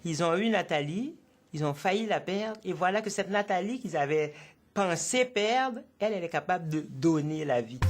Ils ont eu Nathalie, ils ont failli la perdre, et voilà que cette Nathalie qu'ils avaient pensé perdre, elle est capable de donner la vie.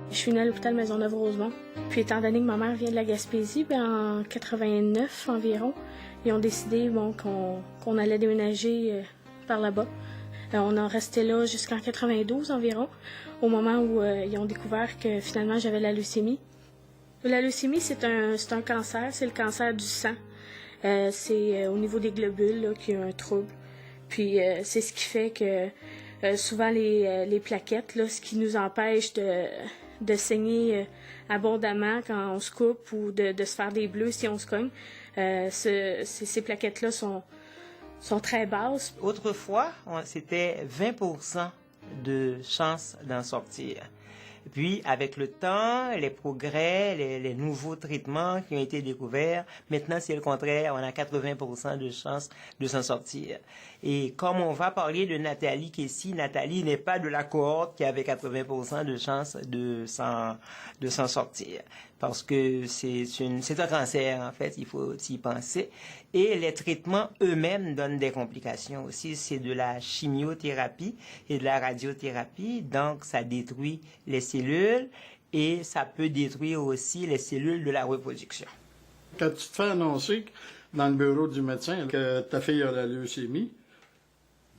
Je suis née à l'hôpital Maisonneuve-Rosemont. Puis étant donné que ma mère vient de la Gaspésie, en 89 environ, ils ont décidé qu'on allait déménager par là-bas. On en restait là jusqu'en 92 environ, au moment où ils ont découvert que finalement j'avais la leucémie. La leucémie, c'est un cancer, c'est le cancer du sang. C'est au niveau des globules là, qu'il y a un trouble. Puis c'est ce qui fait que souvent les plaquettes, là, ce qui nous empêche de saigner abondamment quand on se coupe ou de se faire des bleus si on se cogne. Ces plaquettes-là sont très basses. Autrefois, c'était 20% de chance d'en sortir. Puis, avec le temps, les progrès, les nouveaux traitements qui ont été découverts, maintenant, c'est le contraire. On a 80% de chances de s'en sortir. Et comme on va parler de Nathalie qui est ici, Nathalie n'est pas de la cohorte qui avait 80% de chances de s'en sortir. Parce que c'est un cancer, en fait, il faut y penser. Et les traitements eux-mêmes donnent des complications aussi. C'est de la chimiothérapie et de la radiothérapie. Donc, ça détruit les cellules et ça peut détruire aussi les cellules de la reproduction. Quand tu te fais annoncer dans le bureau du médecin que ta fille a la leucémie,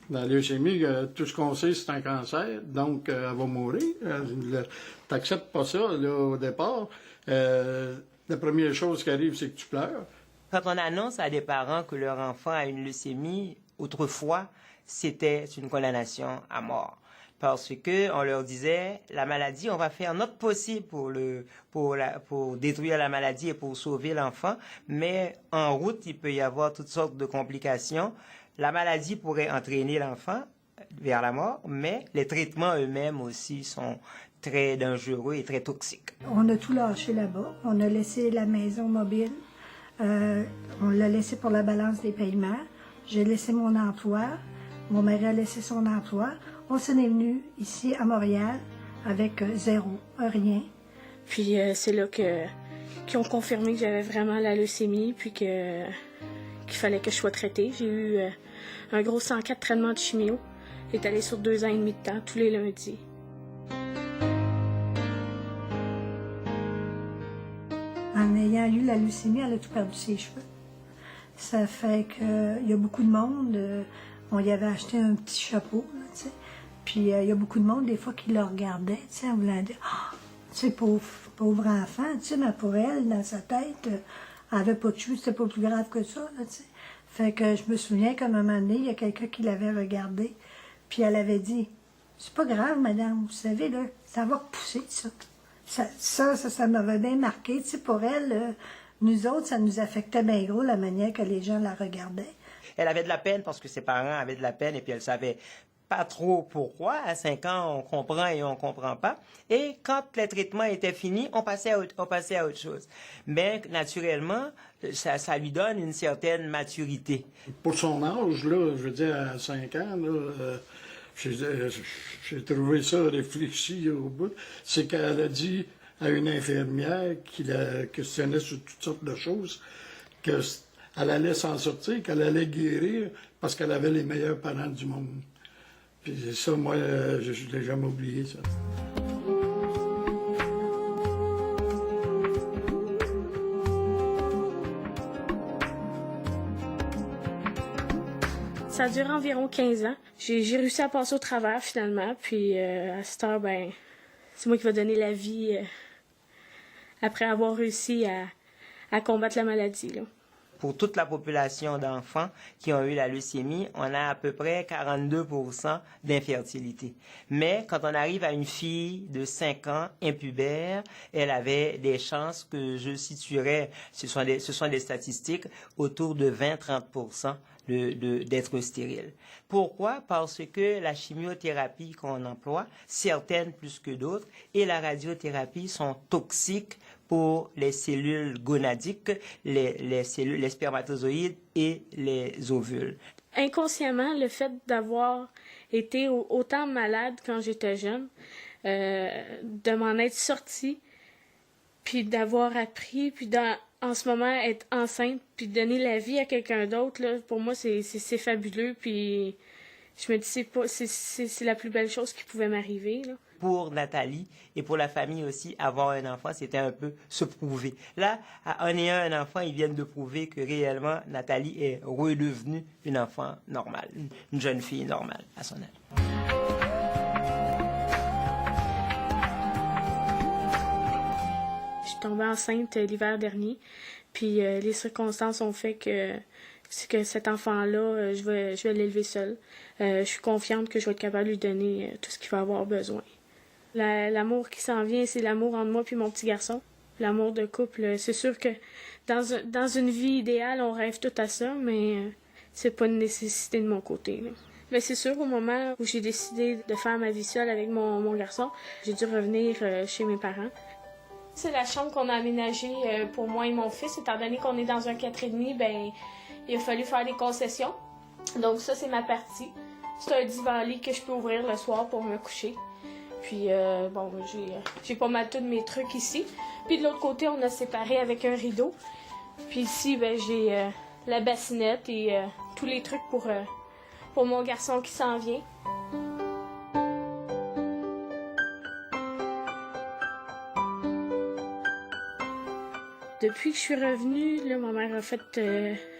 la leucémie, tout ce qu'on sait, c'est un cancer, donc elle va mourir. Tu n'acceptes pas ça là, au départ. La première chose qui arrive, c'est que tu pleures. Quand on annonce à des parents que leur enfant a une leucémie, autrefois, c'était une condamnation à mort. Parce que on leur disait, la maladie, on va faire notre possible pour détruire la maladie et pour sauver l'enfant, mais en route, il peut y avoir toutes sortes de complications. La maladie pourrait entraîner l'enfant vers la mort, mais les traitements eux-mêmes aussi sont très dangereux et très toxiques. On a tout lâché là-bas. On a laissé la maison mobile. On l'a laissé pour la balance des paiements. J'ai laissé mon emploi. Mon mari a laissé son emploi. On s'en est venu ici à Montréal avec zéro, rien. Puis c'est là qu'ils ont confirmé que j'avais vraiment la leucémie, puis qu'il fallait que je sois traitée. J'ai eu un gros 104 traitements de chimio. J'étais allée sur 2 ans et demi de temps, tous les lundis. En ayant eu la leucémie, elle a tout perdu ses cheveux. Ça fait qu'il y a beaucoup de monde. On y avait acheté un petit chapeau, là, tu sais. Puis il y a beaucoup de monde, des fois, qui le regardait, tu sais, en voulant dire « Ah, tu sais, pauvre enfant, tu sais, mais pour elle, dans sa tête, elle avait pas de cheveux, c'était pas plus grave que ça, là, tu sais. » Fait que je me souviens qu'à un moment donné, il y a quelqu'un qui l'avait regardé, puis elle avait dit « C'est pas grave, madame, vous savez, là, ça va repousser, ça. » Ça m'avait bien marqué, tu sais, pour elle, nous autres, ça nous affectait bien gros la manière que les gens la regardaient. Elle avait de la peine parce que ses parents avaient de la peine et puis elle savait pas trop pourquoi. À 5 ans, on comprend et on comprend pas. Et quand les traitements étaient finis, on passait à autre chose. Mais naturellement, ça lui donne une certaine maturité. Pour son âge, là, je veux dire, à 5 ans, là, j'ai trouvé ça réfléchi au bout. C'est qu'elle a dit à une infirmière qui la questionnait sur toutes sortes de choses qu'elle allait s'en sortir, qu'elle allait guérir parce qu'elle avait les meilleurs parents du monde. Puis ça, moi, je ne l'ai jamais oublié, ça. Ça a duré environ 15 ans. J'ai réussi à passer au travers, finalement. Puis, à cette heure, ben, c'est moi qui vais donner la vie après avoir réussi à combattre la maladie, là. Pour toute la population d'enfants qui ont eu la leucémie, on a à peu près 42% d'infertilité. Mais quand on arrive à une fille de 5 ans, impubère, elle avait des chances que je situerais, ce sont des statistiques, autour de 20-30% d'être stérile. Pourquoi? Parce que la chimiothérapie qu'on emploie, certaines plus que d'autres, et la radiothérapie sont toxiques pour les cellules gonadiques, les spermatozoïdes et les ovules. Inconsciemment, le fait d'avoir été autant malade quand j'étais jeune, de m'en être sortie, puis d'avoir appris, puis en ce moment être enceinte, puis donner la vie à quelqu'un d'autre, là, pour moi, c'est fabuleux, puis je me dis c'est la plus belle chose qui pouvait m'arriver, là. Pour Nathalie et pour la famille aussi, avoir un enfant, c'était un peu se prouver. Là, en ayant un enfant, ils viennent de prouver que réellement, Nathalie est redevenue une enfant normale, une jeune fille normale à son âge. Je suis tombée enceinte l'hiver dernier, puis les circonstances ont fait que cet enfant-là, je vais l'élever seule. Je suis confiante que je vais être capable de lui donner tout ce qu'il va avoir besoin. L'amour qui s'en vient, c'est l'amour entre moi et mon petit garçon. L'amour de couple, c'est sûr que dans une vie idéale, on rêve tout à ça, mais c'est pas une nécessité de mon côté, là. Mais c'est sûr, au moment où j'ai décidé de faire ma vie seule avec mon garçon, j'ai dû revenir chez mes parents. C'est la chambre qu'on a aménagée pour moi et mon fils. Étant donné qu'on est dans un 4,5, ben il a fallu faire des concessions. Donc ça, c'est ma partie. C'est un divan-lit que je peux ouvrir le soir pour me coucher. Puis, bon, j'ai pas mal tous mes trucs ici. Puis de l'autre côté, on a séparé avec un rideau. Puis ici, ben, j'ai la bassinette et tous les trucs pour mon garçon qui s'en vient. Depuis que je suis revenue, là, ma mère a fait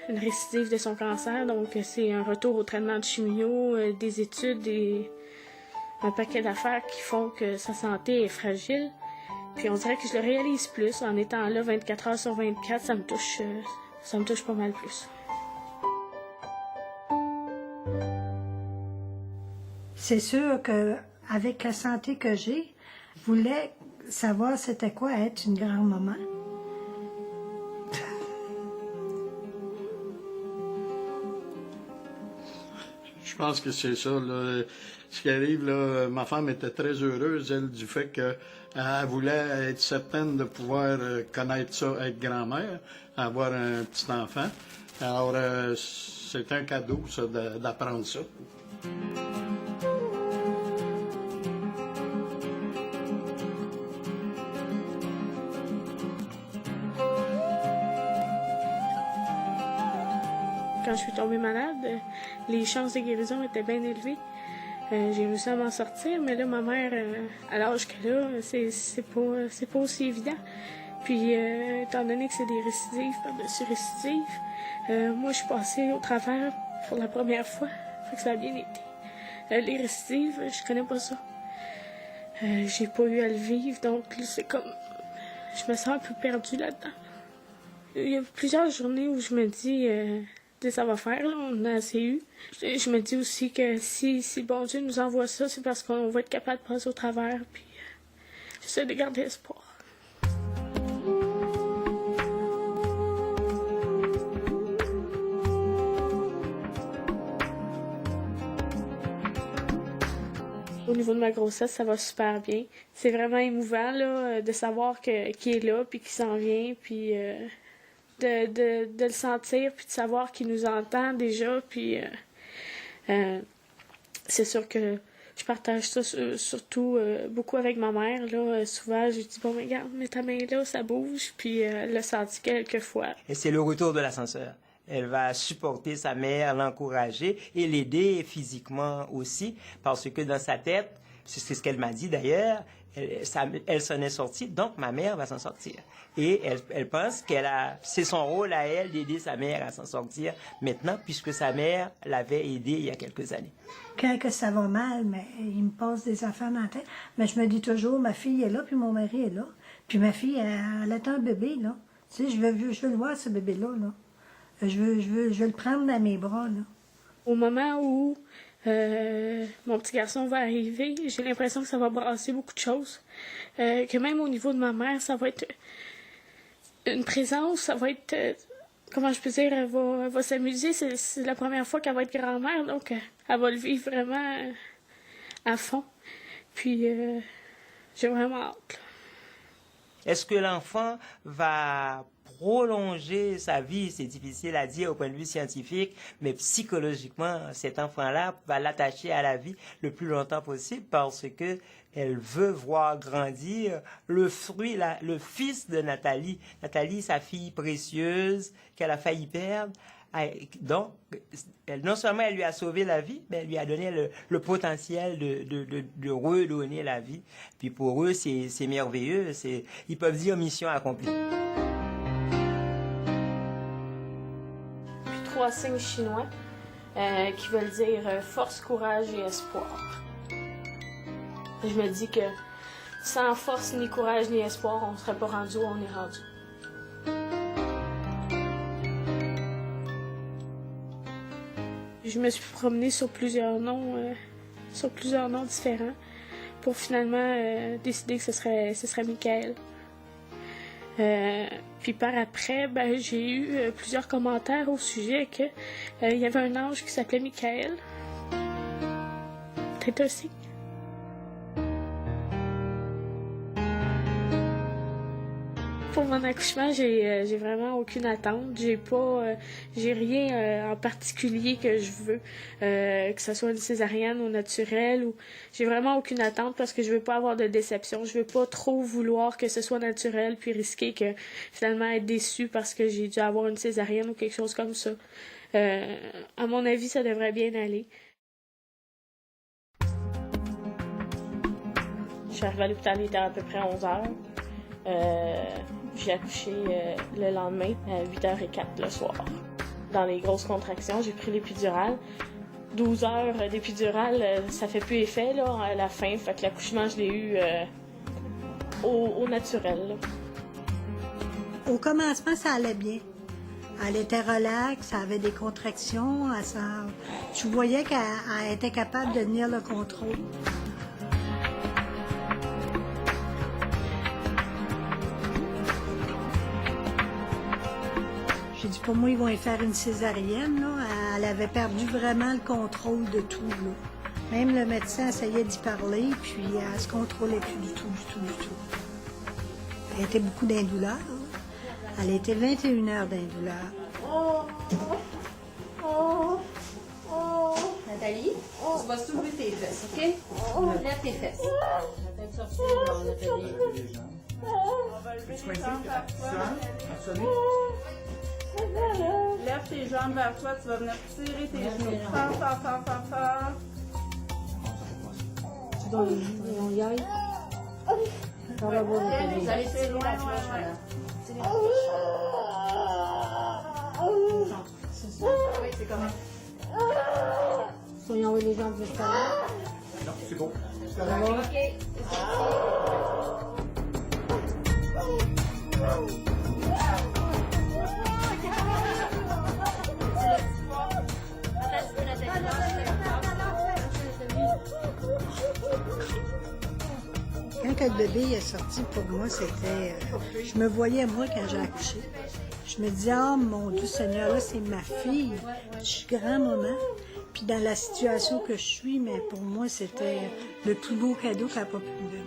une récidive de son cancer. Donc, c'est un retour au traitement de chimio, des études et un paquet d'affaires qui font que sa santé est fragile. Puis on dirait que je le réalise plus. En étant là 24 heures sur 24, ça me touche pas mal plus. C'est sûr qu'avec la santé que j'ai, je voulais savoir c'était quoi être une grand-maman. Je pense que c'est ça, là. Ce qui arrive, là, ma femme était très heureuse, elle, du fait qu'elle voulait être certaine de pouvoir connaître ça, être grand-mère, avoir un petit enfant. Alors, c'est un cadeau, ça, d'apprendre ça. Quand je suis tombée malade, les chances de guérison étaient bien élevées. J'ai réussi à m'en sortir, mais là, ma mère, à l'âge qu'elle a, c'est pas aussi évident. Puis, étant donné que c'est des récidives par-dessus récidives, moi, je suis passée au travers pour la première fois. Fait que ça a bien été. Les récidives, je connais pas ça. J'ai pas eu à le vivre, donc là, c'est comme... Je me sens un peu perdue là-dedans. Il y a plusieurs journées où je me dis... ça va faire, là, on a assez eu. Je me dis aussi que si bon Dieu nous envoie ça, c'est parce qu'on va être capable de passer au travers, puis j'essaie de garder espoir. Au niveau de ma grossesse, ça va super bien. C'est vraiment émouvant, là, de savoir qu'il est là, puis qu'il s'en vient, puis... De le sentir, puis de savoir qu'il nous entend déjà, puis c'est sûr que je partage ça surtout beaucoup avec ma mère, là. Souvent, je dis, bon, regarde, mets ta main là, ça bouge, puis elle l'a senti quelques fois. Et c'est le retour de l'ascenseur. Elle va supporter sa mère, l'encourager et l'aider physiquement aussi, parce que dans sa tête, c'est ce qu'elle m'a dit d'ailleurs, elle s'en est sortie, donc ma mère va s'en sortir. Et elle pense c'est son rôle à elle d'aider sa mère à s'en sortir maintenant, puisque sa mère l'avait aidée il y a quelques années. Quand que ça va mal, mais il me passe des affaires dans la tête. Mais je me dis toujours, ma fille est là, puis mon mari est là. Puis ma fille, elle attend un bébé, là. Tu sais, je veux le voir, ce bébé-là, là. Je veux le prendre dans mes bras, là. Au moment où mon petit garçon va arriver, j'ai l'impression que ça va brasser beaucoup de choses. Que même au niveau de ma mère, ça va être une présence, ça va être... comment je peux dire, elle va s'amuser. C'est la première fois qu'elle va être grand-mère, donc elle va le vivre vraiment à fond. Puis j'ai vraiment hâte. Est-ce que l'enfant va prolonger sa vie? C'est difficile à dire au point de vue scientifique, mais psychologiquement, cet enfant-là va l'attacher à la vie le plus longtemps possible parce que elle veut voir grandir le fils de Nathalie. Nathalie, sa fille précieuse qu'elle a failli perdre. Donc, non seulement elle lui a sauvé la vie, mais elle lui a donné le potentiel de redonner la vie. Puis pour eux, c'est merveilleux. Ils peuvent dire mission accomplie. Puis 3 signes chinois qui veulent dire force, courage et espoir. Je me dis que sans force, ni courage, ni espoir, on ne serait pas rendu où on est rendu. Je me suis promenée sur plusieurs noms différents pour finalement décider que ce serait Michael. Puis par après, j'ai eu plusieurs commentaires au sujet que il y avait un ange qui s'appelait Michael. Peut-être un signe. Pour mon accouchement, j'ai vraiment aucune attente. J'ai rien en particulier que je veux, que ce soit une césarienne ou naturelle. J'ai vraiment aucune attente parce que je veux pas avoir de déception. Je veux pas trop vouloir que ce soit naturel puis risquer que finalement être déçue parce que j'ai dû avoir une césarienne ou quelque chose comme ça. À mon avis, ça devrait bien aller. Je suis arrivée à l'hôpital, il était à peu près 11h. J'ai accouché le lendemain à 8h04 le soir. Dans les grosses contractions, j'ai pris l'épidural. 12 heures d'épidural, ça fait plus effet là, à la fin. Fait que l'accouchement, je l'ai eu au naturel. Là. Au commencement, ça allait bien. Elle était relaxe, elle avait des contractions. Je voyais qu'elle était capable de tenir le contrôle. J'ai dit, pour moi, ils vont y faire une césarienne. Là. Elle avait perdu vraiment le contrôle de tout. Là. Même le médecin essayait d'y parler, puis elle se contrôlait plus du tout. Elle était beaucoup d'indouleur. Elle était 21 heures d'indouleur. Nathalie, tu vas soulever tes fesses, OK? Lève tes fesses. Nathalie, sortir, Nathalie. On va lever les jambes vers toi. Lève tes jambes vers toi, tu vas venir tirer tes genoux. Fort. Tu dois y aller. Ça va voir Nathalie. Vous allez plus loin, Oui, c'est correct. Soyons les jambes jusqu'à là. Non, c'est bon. Ça va? OK. Quand le bébé est sorti, pour moi, c'était... je me voyais, moi, quand j'ai accouché. Je me disais, oh mon Dieu Seigneur, là, c'est ma fille. Je suis grand-maman. Puis dans la situation que je suis, mais pour moi, c'était le plus beau cadeau qu'elle n'a pas pu me donner.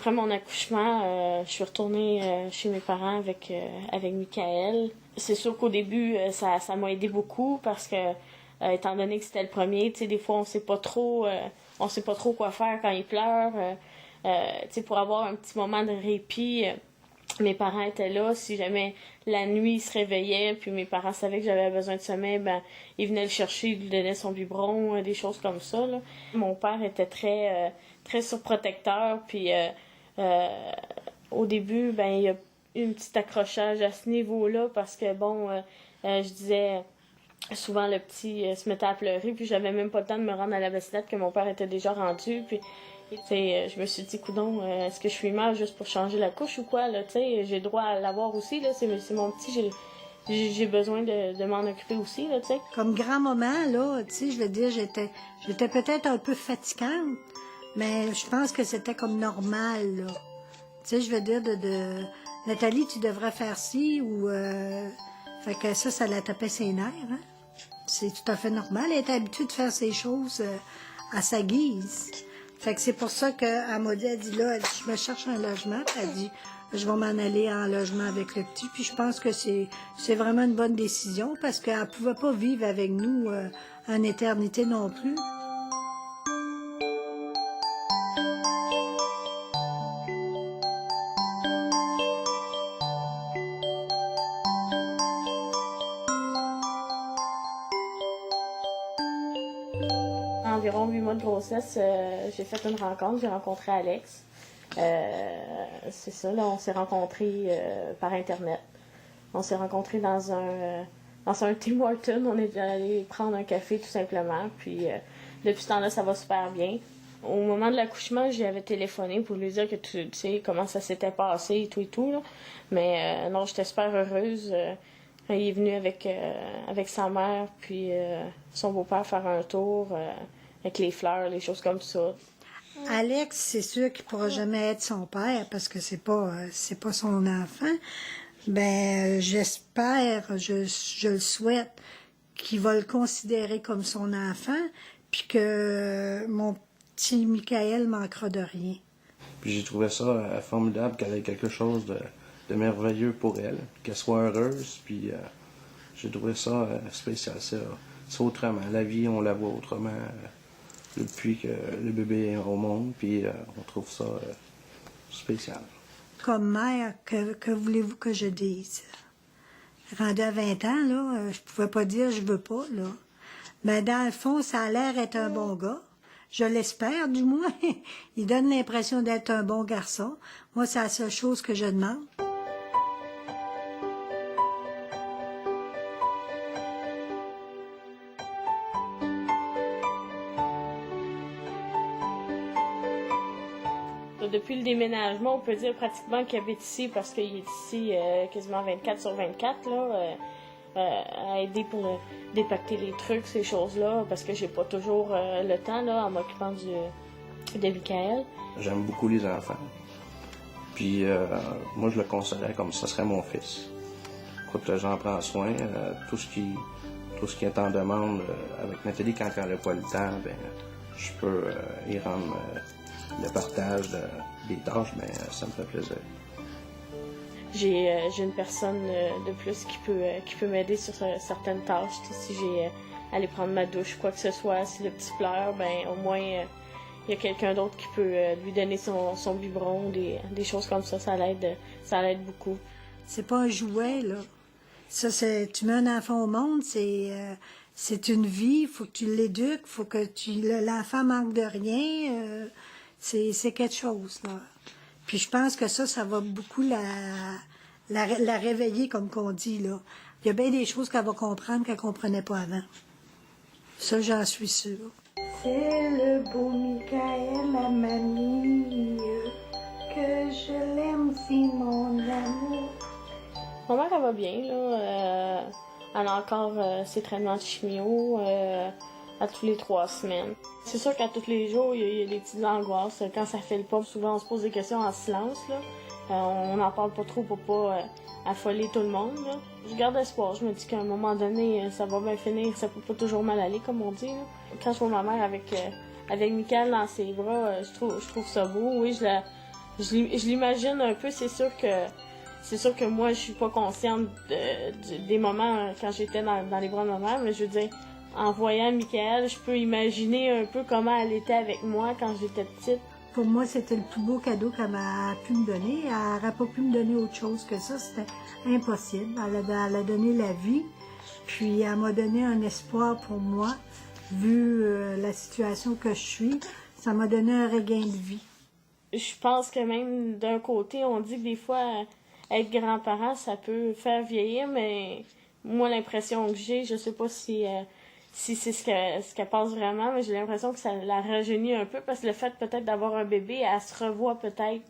Après mon accouchement, je suis retournée chez mes parents avec Michael. C'est sûr qu'au début, ça m'a aidé beaucoup parce que, étant donné que c'était le premier, tu sais, des fois, on sait pas trop quoi faire quand il pleure. Tu sais, pour avoir un petit moment de répit, mes parents étaient là. Si jamais la nuit, il se réveillait, puis mes parents savaient que j'avais besoin de sommeil, ben, ils venaient le chercher, ils lui donnaient son biberon, des choses comme ça, là. Mon père était très surprotecteur, puis au début, ben, il y a eu un petit accrochage à ce niveau-là, parce que, bon, je disais... Souvent, le petit se mettait à pleurer, puis j'avais même pas le temps de me rendre à la bassinette que mon père était déjà rendu, puis... je me suis dit, coudonc, est-ce que je suis mal juste pour changer la couche ou quoi, là, tu sais, j'ai droit à l'avoir aussi, là, c'est mon petit, j'ai besoin de m'en occuper aussi, là, tu sais. Comme grand-maman, là, tu sais, je veux dire, j'étais peut-être un peu fatigante, mais je pense que c'était comme normal, là. Tu sais, je veux dire, Nathalie, tu devrais faire ci, ou... Fait que ça la tapait ses nerfs, hein. C'est tout à fait normal, elle était habituée de faire ces choses à sa guise. Fait que c'est pour ça qu'elle m'a dit, elle dit là, je me cherche un logement. Puis elle dit, je vais m'en aller en logement avec le petit. Puis je pense que c'est vraiment une bonne décision parce qu'elle pouvait pas vivre avec nous en éternité non plus. Environ 8 mois de grossesse, j'ai fait une rencontre, j'ai rencontré Alex. C'est ça, là, on s'est rencontrés par Internet. On s'est rencontrés dans un Tim Hortons, on est allé prendre un café tout simplement, puis depuis ce temps-là, ça va super bien. Au moment de l'accouchement, j'y avais téléphoné pour lui dire que tu sais comment ça s'était passé et tout, là. Mais non, j'étais super heureuse. Il est venu avec sa mère, puis son beau-père faire un tour avec les fleurs, les choses comme ça. Alex, c'est sûr qu'il pourra jamais être son père parce que c'est pas son enfant. Ben, j'espère, je le souhaite, qu'il va le considérer comme son enfant, puis que mon petit Michael manquera de rien. Puis j'ai trouvé ça formidable qu'elle ait quelque chose de merveilleux pour elle, qu'elle soit heureuse, puis j'ai trouvé ça spécial. C'est autrement. La vie, on la voit autrement depuis que le bébé est au monde, puis on trouve ça spécial. Comme mère, que voulez-vous que je dise? Rendue à 20 ans, là, je pouvais pas dire je veux pas, là. Mais dans le fond, ça a l'air d'être un bon gars. Je l'espère, du moins. Il donne l'impression d'être un bon garçon. Moi, c'est la seule chose que je demande. Depuis le déménagement, on peut dire pratiquement qu'il habite ici parce qu'il est ici quasiment 24/24, là, à aider pour dépacter les trucs, ces choses-là, parce que j'ai pas toujours le temps, là, en m'occupant de Michael. J'aime beaucoup les enfants. Puis moi, je le considère comme si ce serait mon fils. Écoute, j'en prends soin. Tout ce qui est en demande avec Nathalie, quand elle n'a pas le temps, ben, je peux y rendre le partage des tâches, mais ça me fait plaisir. J'ai une personne de plus qui peut m'aider sur certaines tâches. Si j'ai aller prendre ma douche, quoi que ce soit, si le petit pleure, ben au moins il y a quelqu'un d'autre qui peut lui donner son biberon, des choses comme ça l'aide beaucoup. C'est pas un jouet, là. Ça, tu mets un enfant au monde, c'est une vie, il faut que tu l'éduques, faut que l'enfant manque de rien. C'est quelque chose, là. Puis je pense que ça va beaucoup la réveiller, comme qu'on dit, là. Il y a bien des choses qu'elle va comprendre qu'elle comprenait pas avant. Ça, j'en suis sûre. C'est le beau Michael, la mamie, que je l'aime, c'est mon amour. Ma mère, elle va bien, là. Elle a encore ses traitements de chimio à tous les 3 semaines. C'est sûr qu'à tous les jours, il y a des petites angoisses. Quand ça file pas, souvent on se pose des questions en silence, là. On n'en parle pas trop pour pas affoler tout le monde, là. Je garde espoir. Je me dis qu'à un moment donné, ça va bien finir. Ça peut pas toujours mal aller, comme on dit, là. Quand je vois ma mère avec Michael dans ses bras, je trouve ça beau. Oui, Je l'imagine un peu, c'est sûr que moi, je suis pas consciente des moments quand j'étais dans les bras de ma mère, mais je veux dire, en voyant Michael, je peux imaginer un peu comment elle était avec moi quand j'étais petite. Pour moi, c'était le plus beau cadeau qu'elle m'a pu me donner. Elle n'aurait pas pu me donner autre chose que ça. C'était impossible. Elle a donné la vie, puis elle m'a donné un espoir pour moi. Vu la situation que je suis, ça m'a donné un regain de vie. Je pense que même d'un côté, on dit que des fois, être grand-parent, ça peut faire vieillir, mais moi, l'impression que j'ai, je sais pas si c'est ce qu'elle pense vraiment, mais j'ai l'impression que ça la rajeunit un peu, parce que le fait peut-être d'avoir un bébé, elle se revoit peut-être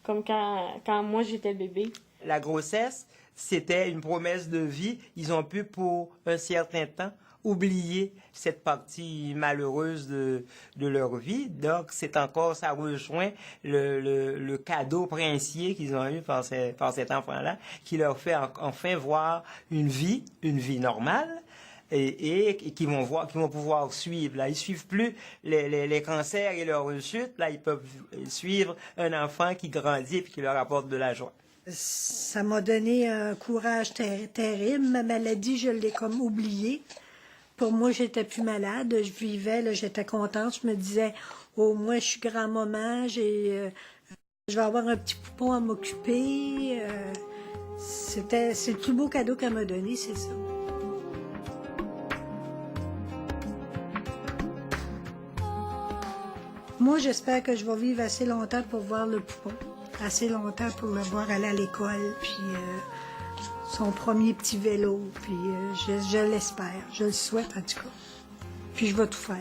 comme quand moi j'étais bébé. La grossesse, c'était une promesse de vie. Ils ont pu, pour un certain temps, oublier cette partie malheureuse de leur vie. Donc, c'est encore, ça rejoint le cadeau princier qu'ils ont eu par cet enfant-là, qui leur fait enfin voir une vie normale, et qui vont pouvoir suivre. Là, ils suivent plus les cancers et leurs rechutes. Là, ils peuvent suivre un enfant qui grandit et qui leur apporte de la joie. Ça m'a donné un courage terrible. Ma maladie, je l'ai comme oubliée. Pour moi, j'étais plus malade. Je vivais, là, j'étais contente. Je me disais, au moins, je suis grand-maman. Je vais avoir un petit poupon à m'occuper. C'est le plus beau cadeau qu'elle m'a donné, c'est ça. Moi, j'espère que je vais vivre assez longtemps pour voir le poupon. Assez longtemps pour le voir aller à l'école, puis son premier petit vélo, puis je l'espère, je le souhaite en tout cas. Puis je vais tout faire.